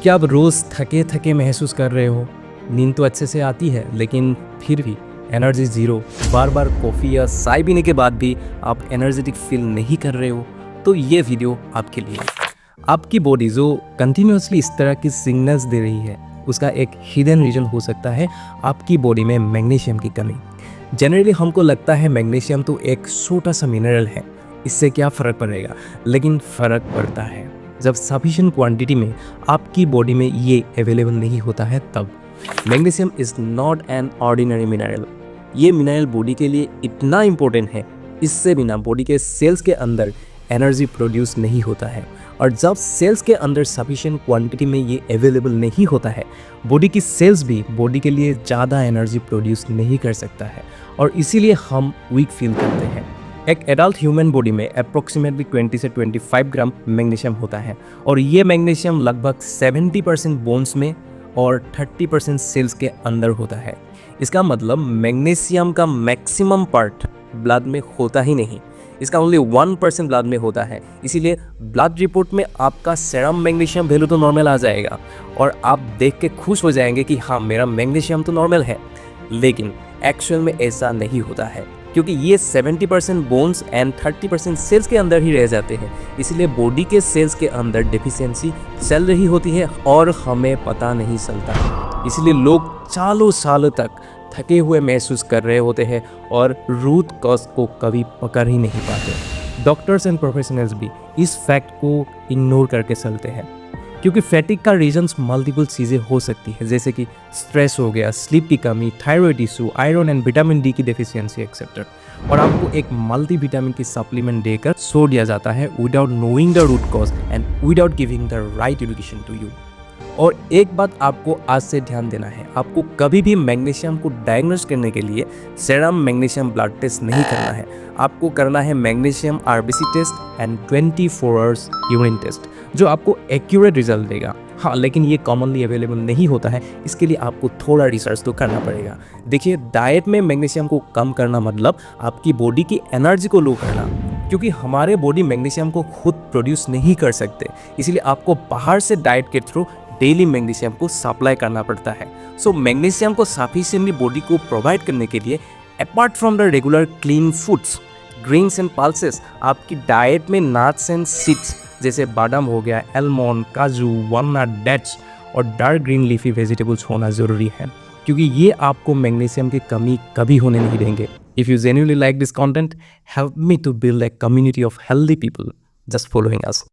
क्या आप रोज़ थके थके महसूस कर रहे हो? नींद तो अच्छे से आती है लेकिन फिर भी एनर्जी ज़ीरो। बार बार कॉफ़ी या चाय पीने के बाद भी आप एनर्जेटिक फील नहीं कर रहे हो, तो ये वीडियो आपके लिए है। आपकी बॉडी जो कंटिन्यूसली इस तरह की सिग्नल्स दे रही है, उसका एक हिडन रीजन हो सकता है आपकी बॉडी में मैग्नीशियम की कमी। जनरली हमको लगता है मैग्नीशियम तो एक छोटा सा मिनरल है, इससे क्या फ़र्क पड़ेगा, लेकिन फ़र्क पड़ता है जब सफिशिएंट क्वांटिटी में आपकी बॉडी में ये अवेलेबल नहीं होता है तब। Magnesium is not an ordinary mineral. ये मिनरल बॉडी के लिए इतना इम्पोर्टेंट है, इससे बिना बॉडी के सेल्स के अंदर एनर्जी प्रोड्यूस नहीं होता है, और जब सेल्स के अंदर सफिशिएंट क्वांटिटी में ये अवेलेबल नहीं होता है, बॉडी की सेल्स भी बॉडी के लिए ज़्यादा एनर्जी प्रोड्यूस नहीं कर सकता है, और इसीलिए हम वीक फील करते हैं। एक एडल्ट ह्यूमन बॉडी में अप्रोक्सीमेटली 20 से 25 ग्राम मैग्नीशियम होता है, और ये मैग्नीशियम लगभग 70% बोन्स में और 30% सेल्स के अंदर होता है। इसका मतलब मैग्नीशियम का मैक्सिमम पार्ट ब्लड में होता ही नहीं, इसका ओनली 1% ब्लड में होता है। इसीलिए ब्लड रिपोर्ट में आपका सेरम मैग्नीशियम वैल्यू तो नॉर्मल आ जाएगा और आप देख के खुश हो जाएंगे कि हाँ, मेरा मैग्नीशियम तो नॉर्मल है, लेकिन एक्चुअल में ऐसा नहीं होता है, क्योंकि ये 70% बोन्स एंड 30% सेल्स के अंदर ही रह जाते हैं। इसलिए बॉडी के सेल्स के अंदर डेफिशिएंसी चल रही होती है और हमें पता नहीं चलता। इसलिए लोग सालों सालों तक थके हुए महसूस कर रहे होते हैं और रूट कॉज को कभी पकड़ ही नहीं पाते। डॉक्टर्स एंड प्रोफेशनल्स भी इस फैक्ट को इग्नोर करके चलते हैं, क्योंकि फैटिक का रीजंस मल्टीपल चीज़ें हो सकती है, जैसे कि स्ट्रेस हो गया, स्लीप की कमी, thyroid issue, iron and vitamin D की डेफिशिएंसी एक्सेट्रा। और आपको एक मल्टीविटामिन की सप्लीमेंट देकर छोड़ दिया जाता है without knowing the root cause and without giving the right education to you. और एक बात आपको आज से ध्यान देना है, आपको कभी भी मैग्नीशियम को डायग्नोस करने के लिए सेरम मैग्नीशियम ब्लड टेस्ट नहीं करना है। आपको करना है magnesium RBC test and 24 hours urine test, जो आपको एक्यूरेट रिजल्ट देगा। हाँ, लेकिन ये कॉमनली अवेलेबल नहीं होता है, इसके लिए आपको थोड़ा रिसर्च तो करना पड़ेगा। देखिए, डाइट में मैग्नीशियम को कम करना मतलब आपकी बॉडी की एनर्जी को लो करना, क्योंकि हमारे बॉडी मैग्नीशियम को खुद प्रोड्यूस नहीं कर सकते, इसलिए आपको बाहर से डाइट के थ्रू डेली मैग्नीशियम को सप्लाई करना पड़ता है। सो मैग्नीशियम को सफिशिएंटली बॉडी को प्रोवाइड करने के लिए apart from the regular clean foods, grains and pulses, आपकी डाइट में नट्स एंड सीड्स जैसे बादाम हो गया, एलमंड, काजू, वॉलनट, डेट्स और डार्क ग्रीन लीफी वेजिटेबल्स होना ज़रूरी है, क्योंकि ये आपको मैग्नीशियम की कमी कभी होने नहीं देंगे। If you genuinely like this content, help me to build a community of healthy people just following us.